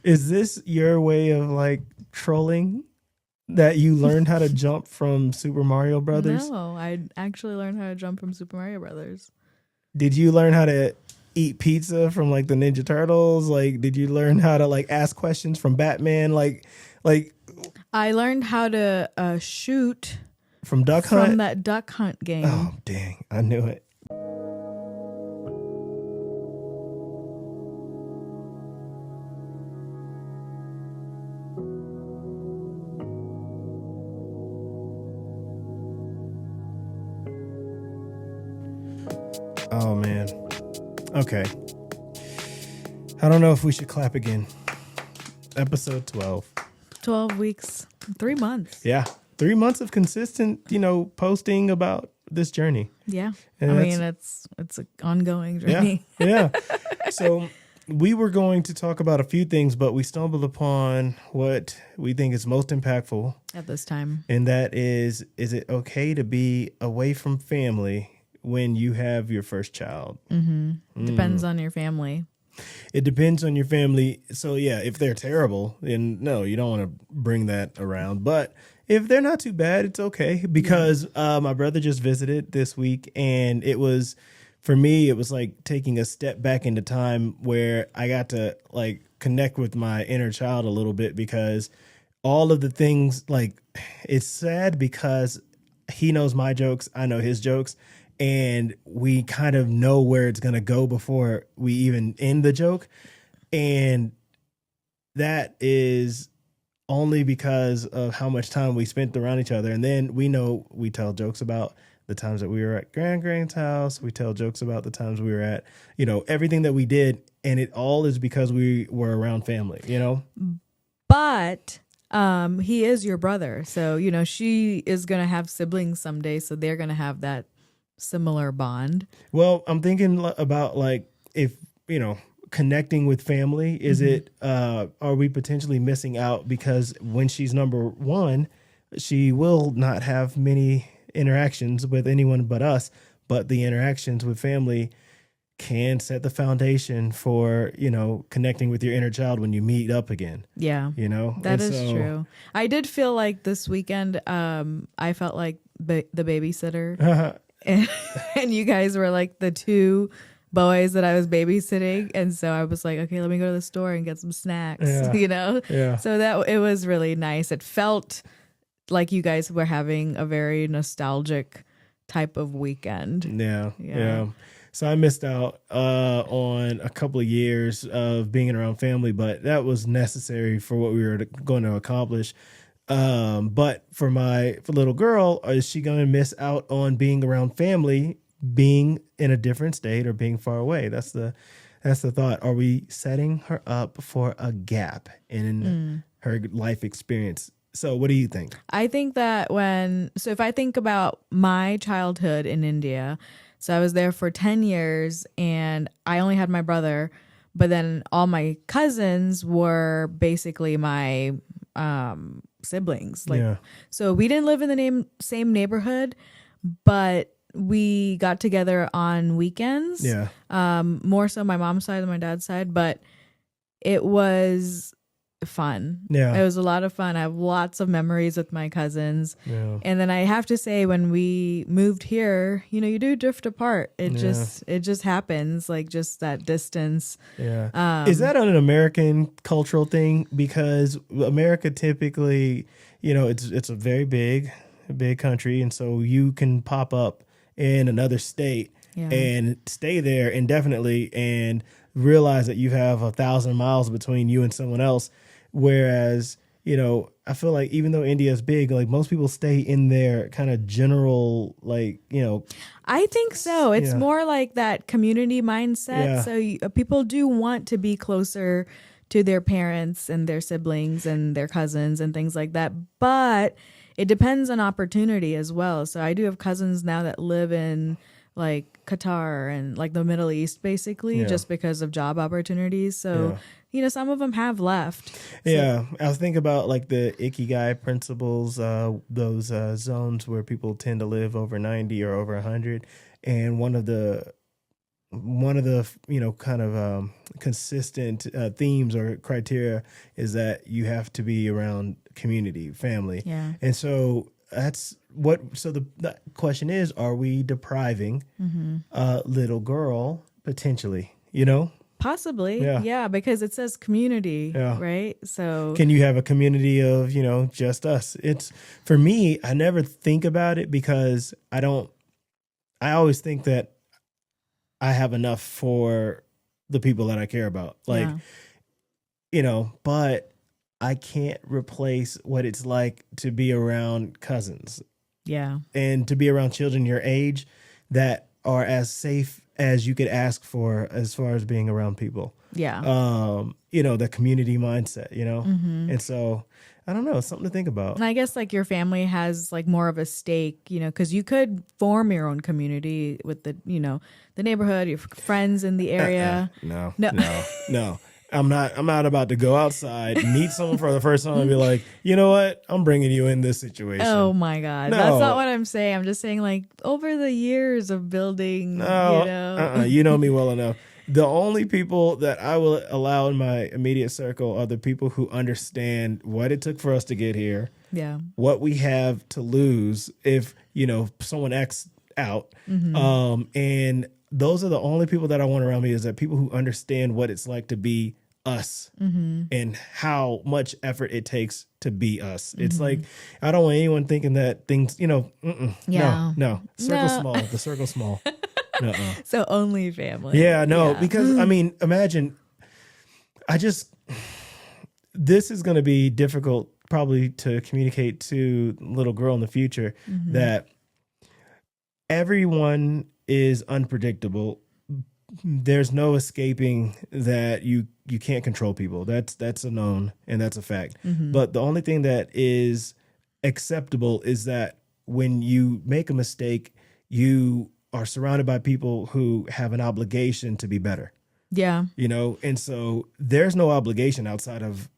Is this your way of like trolling that you learned how to jump from Super Mario Brothers? No, I actually learned how to jump from Super Mario Brothers. Did you learn how to eat pizza from like the Ninja Turtles? Like, did you learn how to like ask questions from Batman? Like I learned how to shoot from Duck from Hunt? that Duck Hunt game. Oh, dang. I knew it. Oh, man. Okay. I don't know if we should clap again. Episode 12. 12 weeks, 3 months. Yeah. 3 months of consistent, posting about this journey. Yeah. And I mean, it's an ongoing journey. Yeah. So we were going to talk about a few things, but we stumbled upon what we think is most impactful At this time. and that is it okay to be away from family when you have your first child? Depends on your family. It depends on your family. So yeah, if they're terrible, then no, you don't want to bring that around. But if they're not too bad, it's okay because my brother just visited this week, and for me, it was like taking a step back into time where I got to like connect with my inner child a little bit because all of the things, like, it's sad because he knows my jokes, I know his jokes, and we kind of know where it's going to go before we even end the joke. And that is only because of how much time we spent around each other. And then we tell jokes about the times that we were at grand's house. We tell jokes about the times we were at, everything that we did. And it all is because we were around family, But he is your brother. So, she is going to have siblings someday. So they're going to have that similar bond. Well, I'm thinking about like if, connecting with family, is it, are we potentially missing out because when she's number one, she will not have many interactions with anyone but us, but the interactions with family can set the foundation for, connecting with your inner child when you meet up again. Yeah. That is true. I did feel like this weekend, I felt like the babysitter and you guys were like the two boys that I was babysitting. And so I was like, okay, let me go to the store and get some snacks, Yeah. So that it was really nice. It felt like you guys were having a very nostalgic type of weekend. Yeah. So I missed out on a couple of years of being around family, but that was necessary for what we were going to accomplish. But for my little girl, is she going to miss out on being around family, being in a different state or being far away? That's the thought. Are we setting her up for a gap in her life experience? So what do you think? I think that if I think about my childhood in India, so I was there for 10 years and I only had my brother, but then all my cousins were basically my siblings. So we didn't live in the same neighborhood, but we got together on weekends. Yeah. More so my mom's side than my dad's side, but it was fun. Yeah. It was a lot of fun. I have lots of memories with my cousins. Yeah. And then I have to say, when we moved here, you do drift apart. It just happens, like just that distance. Yeah. Is that an American cultural thing? Because America typically, it's a very big country. And so you can pop up in another state and stay there indefinitely and realize that you have 1,000 miles between you and someone else. Whereas, I feel like even though India is big, like most people stay in their kind of general, like, I think so. It's more like that community mindset. Yeah. So people do want to be closer to their parents and their siblings and their cousins and things like that. But it depends on opportunity as well. So I do have cousins now that live in like Qatar and like the Middle East, basically, just because of job opportunities. So, some of them have left. Yeah. I was thinking about like the Ikigai principles, those zones where people tend to live over 90 or over 100. And one of the one of the, kind of consistent themes or criteria is that you have to be around community, family. Yeah. And so the question is, are we depriving a little girl potentially, Possibly. Yeah. Yeah, because it says community, Yeah. right? So Can you have a community of, just us? It's, for me, I never think about it because I always think that I have enough for the people that I care about. Like, but I can't replace what it's like to be around cousins yeah. and to be around children your age that are as safe as you could ask for as far as being around people. Yeah. The community mindset, Mm-hmm. And so I don't know, it's something to think about. And I guess like your family has like more of a stake, because you could form your own community with the neighborhood, your friends in the area. No. I'm not about to go outside, meet someone for the first time and be like, you know what? I'm bringing you in this situation. Oh my God. No. That's not what I'm saying. I'm just saying like over the years of building, You know me well enough. The only people that I will allow in my immediate circle are the people who understand what it took for us to get here. Yeah. What we have to lose if, someone X out. Mm-hmm. And those are the only people that I want around me, is that people who understand what it's like to be us and how much effort it takes to be us. It's like, I don't want anyone thinking that things, no. The circle's small. So only family. Yeah, no, because imagine, this is going to be difficult probably to communicate to little girl in the future that everyone is unpredictable. There's no escaping that you can't control people. That's a known and that's a fact. But the only thing that is acceptable is that when you make a mistake, you are surrounded by people who have an obligation to be better. Yeah. And so there's no obligation outside of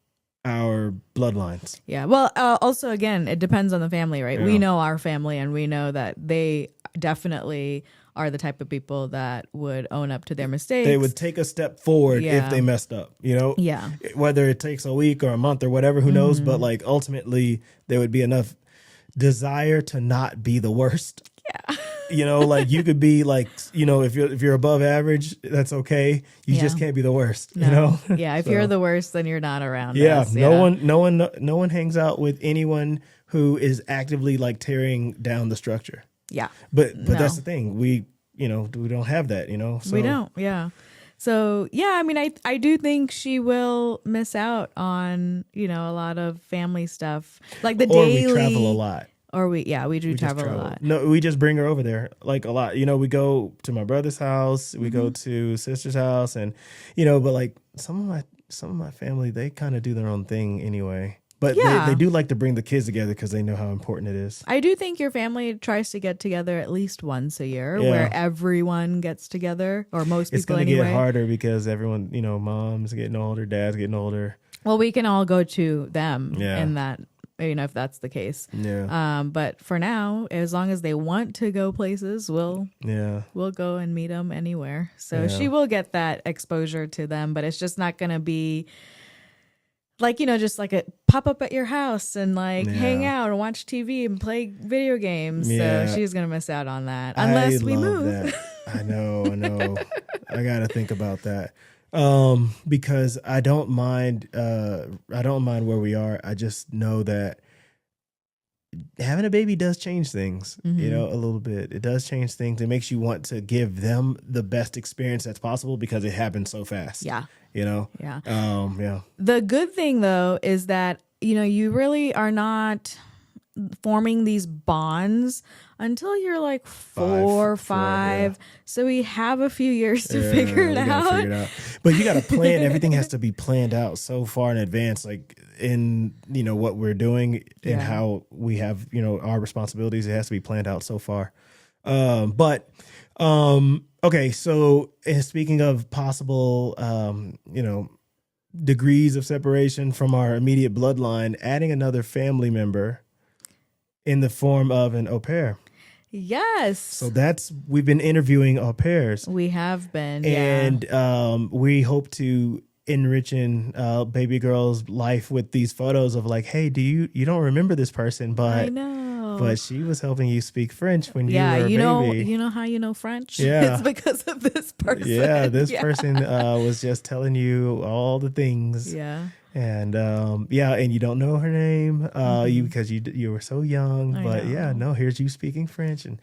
our bloodlines. Yeah. Well, also, again, it depends on the family, right? Yeah. We know our family and we know that they definitely are the type of people that would own up to their mistakes. They would take a step forward if they messed up, Yeah. Whether it takes a week or a month or whatever, who knows? But like ultimately there would be enough desire to not be the worst. Yeah. Like you could be like, if you're above average, that's okay. You just can't be the worst, Yeah. If you're the worst, then you're not around. Yeah. Us. No one hangs out with anyone who is actively like tearing down the structure. Yeah. But that's the thing. We don't have that, So, we don't. Yeah. So, yeah, I do think she will miss out on, a lot of family stuff. Like the daily. Or we travel a lot. Or we do travel a lot. No, we just bring her over there like a lot. We go to my brother's house, we go to sister's house, and but like some of my family, they kind of do their own thing anyway. But they do like to bring the kids together because they know how important it is. I do think your family tries to get together at least once a year, where everyone gets together, or most people anyway. It's going to get harder because everyone, mom's getting older, dad's getting older. Well, we can all go to them in that, if that's the case. Yeah. But for now, as long as they want to go places, we'll go and meet them anywhere. So she will get that exposure to them, but it's just not going to be like, just like a pop up at your house and like hang out and watch TV and play video games. Yeah. So she's going to miss out on that unless we move. That. I know. I got to think about that. Because I don't mind where we are. I just know that having a baby does change things, a little bit. It does change things. It makes you want to give them the best experience that's possible because it happens so fast. Yeah. Yeah. The good thing though is that, you really are not forming these bonds until you're like four or five. So we have a few years to figure it out. But you got to plan. Everything has to be planned out so far in advance, like in, what we're doing and how we have, our responsibilities. It has to be planned out so far. Okay. So speaking of possible, degrees of separation from our immediate bloodline, adding another family member in the form of an au pair. Yes. So we've been interviewing au pairs. We have been. And we hope to enriching baby girl's life with these photos of like, hey, you don't remember this person, but I know. But she was helping you speak French when you were a baby. You know how you know French? Yeah. It's because of this person. Yeah, this person was just telling you all the things. Yeah. And and you don't know her name because you were so young. But here's you speaking French. And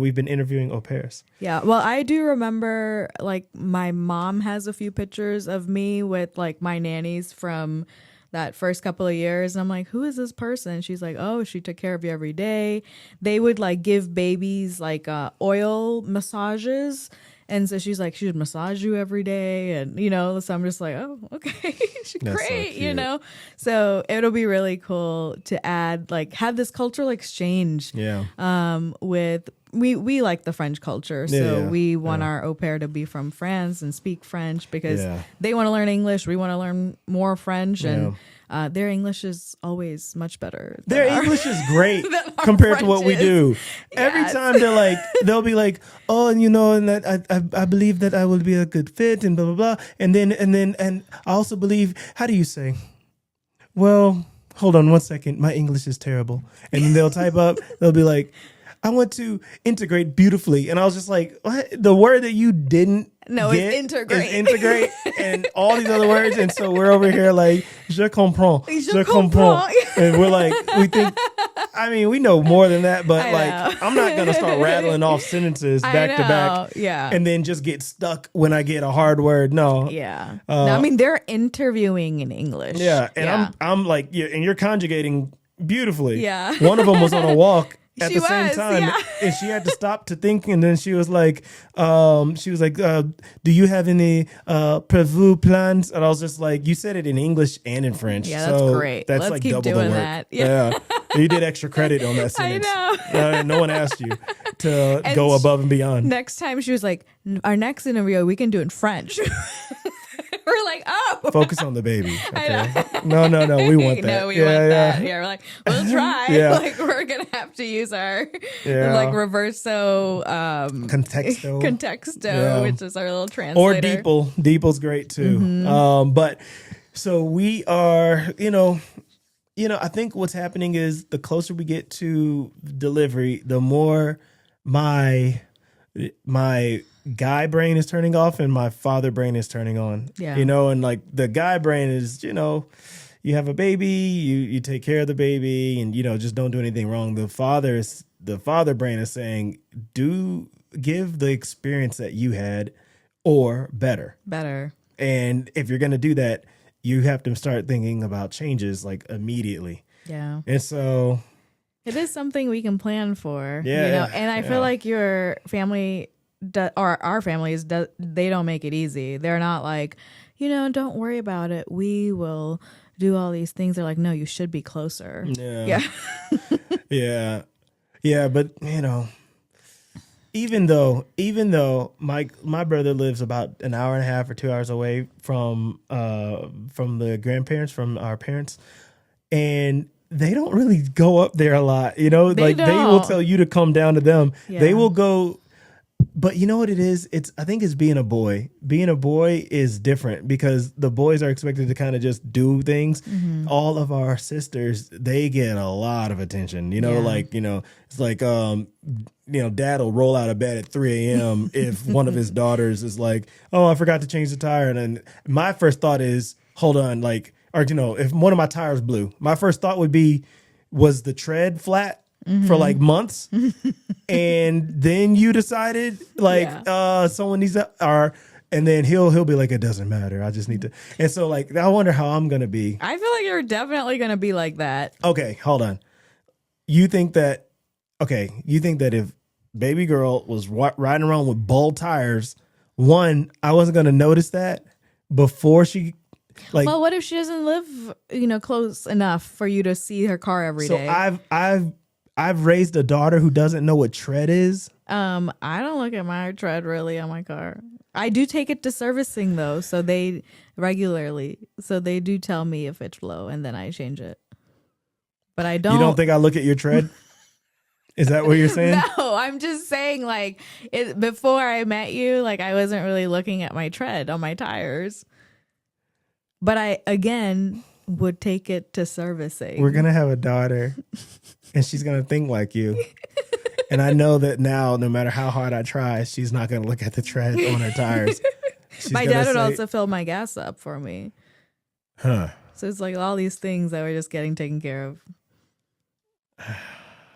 we've been interviewing au pairs. Yeah, well, I do remember, like, my mom has a few pictures of me with, like, my nannies from that first couple of years. And I'm like, who is this person? She's like, oh, she took care of you every day. They would, like, give babies, like, oil massages. And so she's like, she would massage you every day. And, so I'm just like, oh, okay. She's great, so So it'll be really cool to add, like, have this cultural exchange. Yeah. With, we like the French culture. So we want our au pair to be from France and speak French because they want to learn English. We want to learn more French. And their English is always much better. Their English is great compared to what we do. Every time they'll be like, oh, and that I believe that I will be a good fit and blah, blah, blah. And I also believe, how do you say? Well, hold on one second. My English is terrible. And then they'll type up, they'll be like, I want to integrate beautifully. And I was just like, what? The word that you didn't get it's integrate. Is integrate and all these other words. And so we're over here like, je comprends. Je comprends. And we're like, we know more than that, but I'm not going to start rattling off sentences back to back. Yeah. And then just get stuck when I get a hard word. No. Yeah. They're interviewing in English. Yeah. And I'm like, and you're conjugating beautifully. Yeah. One of them was on a walk. At She the same was, time, yeah. and she had to stop to think, and then she was like, do you have any prévu plans? And I was just like, you said it in English and in French. Yeah, that's great. That's Let's like keep double doing the work. that. Yeah. You did extra credit on that sentence. I know. No one asked you to go above and beyond. Next time she was like, our next interview, we can do in French. We're like, oh. Focus on the baby. Okay? No. We want that. No, we want that. Yeah, we're like, we'll try. Yeah. Like, we're going to have to use our, reverso. Contexto, which is our little translator. Or DeepL. DeepL's great too. Mm-hmm. But so we are, I think what's happening is the closer we get to delivery, the more my guy brain is turning off and my father brain is turning on. Yeah. And like the guy brain is, you have a baby, you take care of the baby and, just don't do anything wrong. The father brain is saying, give the experience that you had or better. Better. And if you're going to do that, you have to start thinking about changes like immediately. Yeah. And so it is something we can plan for. Yeah. And I feel like your family or our families, they don't make it easy. They're not like, don't worry about it. We will do all these things. They're like, no, you should be closer. Yeah. Yeah. But even though my brother lives about an hour and a half or 2 hours away from the grandparents, from our parents, and they don't really go up there a lot, they will tell you to come down to them. Yeah. They will go. But you know what it is? I think it's being a boy. Being a boy is different because the boys are expected to kind of just do things. Mm-hmm. All of our sisters, they get a lot of attention. It's like, dad will roll out of bed at 3 a.m. if one of his daughters is like, oh, I forgot to change the tire. And then my first thought is, hold on, if one of my tires blew, my first thought would be, was the tread flat? Mm-hmm. For like months, and then you decided someone needs to, and then he'll be like, it doesn't matter. I just need to, and so I wonder how I'm gonna be. I feel like you're definitely gonna be like that. Okay, hold on. You think that if baby girl was riding around with bald tires, I wasn't gonna notice that before she. Well, what if she doesn't live, close enough for you to see her car every day? So I've raised a daughter who doesn't know what tread is. I don't look at my tread really on my car. I do take it to servicing though, so they do tell me if it's low and then I change it. But I don't. You don't think I look at your tread? Is that what you're saying? No, I'm just saying, like, before I met you, like, I wasn't really looking at my tread on my tires. But I, again, would take it to servicing. We're going to have a daughter, and she's going to think like you. And I know that now, no matter how hard I try, she's not going to look at the tread on her tires. My dad would also fill my gas up for me. Huh. So it's like all these things that we're just getting taken care of.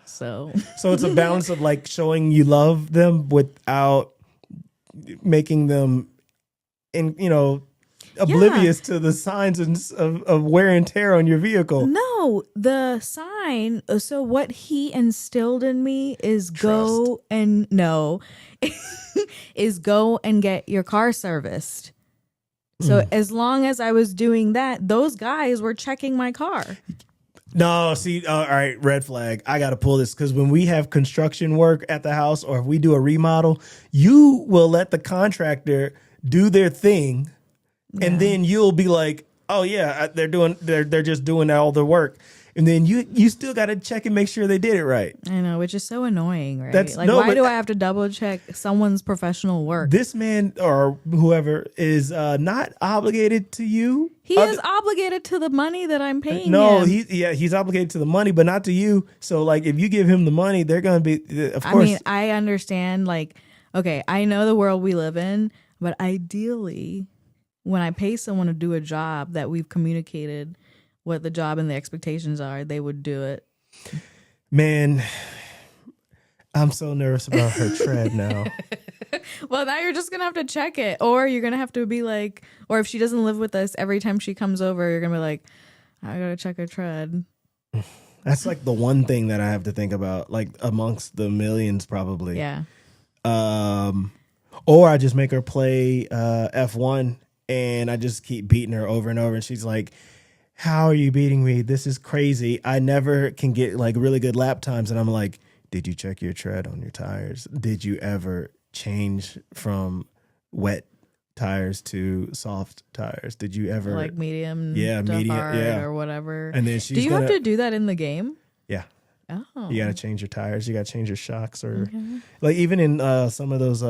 So it's a balance of like showing you love them without making them, oblivious to the signs of wear and tear on your vehicle. No, the sign. So what he instilled in me is go and get your car serviced. So as long as I was doing that, those guys were checking my car. No, see, all right, red flag. I got to pull this because when we have construction work at the house or if we do a remodel, you will let the contractor do their thing. Yeah. And then you'll be like, oh, yeah, they're just doing all the work. And then you still got to check and make sure they did it right. I know, which is so annoying, right? Why do I have to double check someone's professional work? This man or whoever is not obligated to you. He is obligated to the money that I'm paying him. He's obligated to the money, but not to you. So, like, if you give him the money, they're going to be, of course. I mean, I understand, like, okay, I know the world we live in, but ideally, when I pay someone to do a job that we've communicated what the job and the expectations are, they would do it. Man, I'm so nervous about her tread now. Well, now you're just going to have to check it. Or you're going to have to be like, or if she doesn't live with us, every time she comes over, you're going to be like, I got to check her tread. That's like the one thing that I have to think about, like amongst the millions probably. Yeah. Or I just make her play F1 and I just keep beating her over and over. And she's like, how are you beating me? This is crazy. I never can get like really good lap times. And I'm like, did you check your tread on your tires? Did you ever change from wet tires to soft tires? Did you ever like medium? Yeah, medium. Yeah, or whatever. And then she's. Do you have to do that in the game? Yeah. Oh. You got to change your tires. You got to change your shocks, or like even in some of those.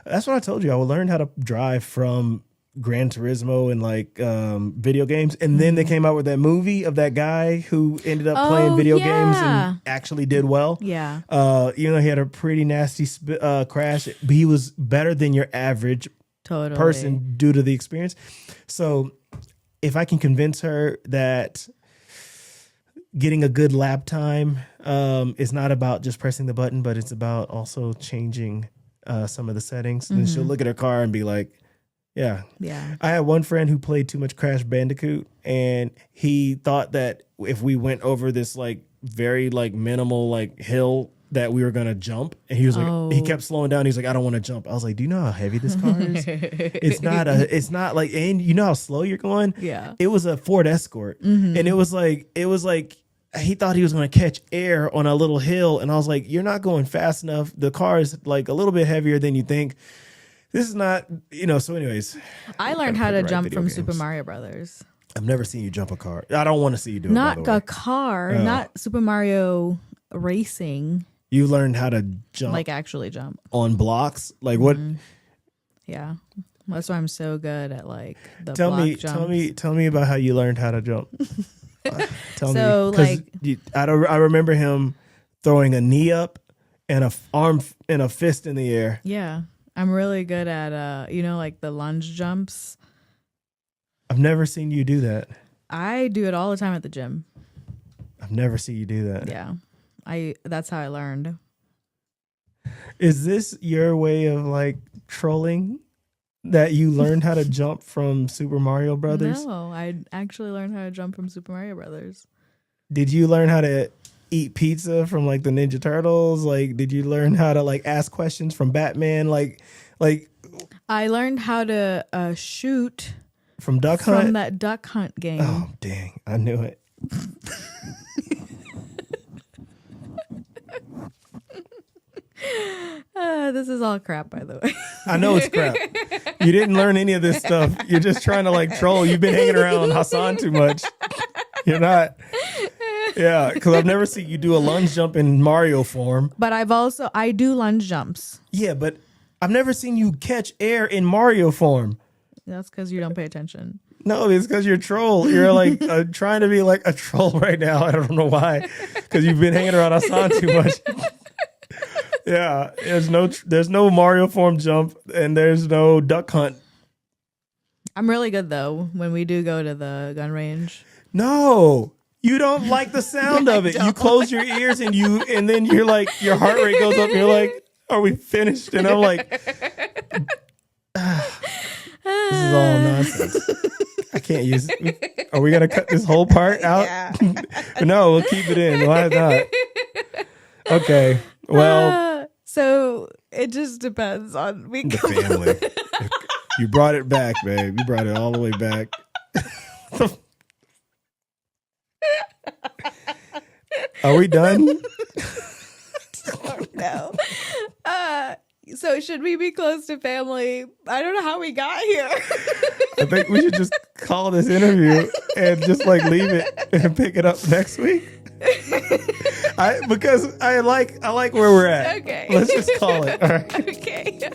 That's what I told you. I would learn how to drive from Gran Turismo and like video games, and then they came out with that movie of that guy who ended up playing video games and actually did well. Yeah. Even though he had a pretty nasty crash, but he was better than your average person due to the experience. So if I can convince her that getting a good lap time is not about just pressing the button, but it's about also changing some of the settings, and she'll look at her car and be like, yeah. I had one friend who played too much Crash Bandicoot, and he thought that if we went over this like very like minimal like hill that we were gonna jump, and he was like, he kept slowing down. He's like, I don't want to jump. I was like, do you know how heavy this car is? It's not like, and you know how slow you're going. Yeah, it was a Ford Escort, and it was like he thought he was going to catch air on a little hill, and I was like, you're not going fast enough. The car is like a little bit heavier than you think. This is not, so anyways. I learned how to jump from Super Mario Brothers. I've never seen you jump a car. I don't want to see you do it, not by the way. A car, not Super Mario Racing. You learned how to jump. Like actually jump. On blocks? Like what? Yeah. That's why I'm so good at like the tell block me, jumps. Tell me about how you learned how to jump. Tell so me. Because I remember him throwing a knee up and a arm and a fist in the air. Yeah. I'm really good at, like the lunge jumps. I've never seen you do that. I do it all the time at the gym. I've never seen you do that. Yeah. That's how I learned. Is this your way of like trolling that you learned how to jump from Super Mario Brothers? No, I actually learned how to jump from Super Mario Brothers. Did you learn how to eat pizza from like the Ninja Turtles? Like, did you learn how to like ask questions from Batman? Like I learned how to shoot from Duck Hunt, from that Duck Hunt game. Oh dang, I knew it. This is all crap, by the way. I know it's crap. You didn't learn any of this stuff. You're just trying to like troll. You've been hanging around Hassan too much. You're not. Yeah, because I've never seen you do a lunge jump in Mario form. But I do lunge jumps. Yeah, but I've never seen you catch air in Mario form. That's because you don't pay attention. No, it's because you're a troll. You're like trying to be like a troll right now. I don't know why. Because you've been hanging around Hassan too much. Yeah, there's no Mario form jump and there's no duck hunt. I'm really good though when we do go to the gun range. No, you don't like the sound of it. You close your ears and then you're like your heart rate goes up. And you're like, are we finished? And I'm like, this is all nonsense. I can't use it. Are we gonna cut this whole part out? Yeah. No, we'll keep it in. Why not? Okay. Well, so it just depends on the family. You brought it back, babe. You brought it all the way back. Are we done? No. So should we be close to family? I don't know how we got here. I think we should just call this interview and just like leave it and pick it up next week. Because I like where we're at. Okay. Let's just call it. All right. Okay.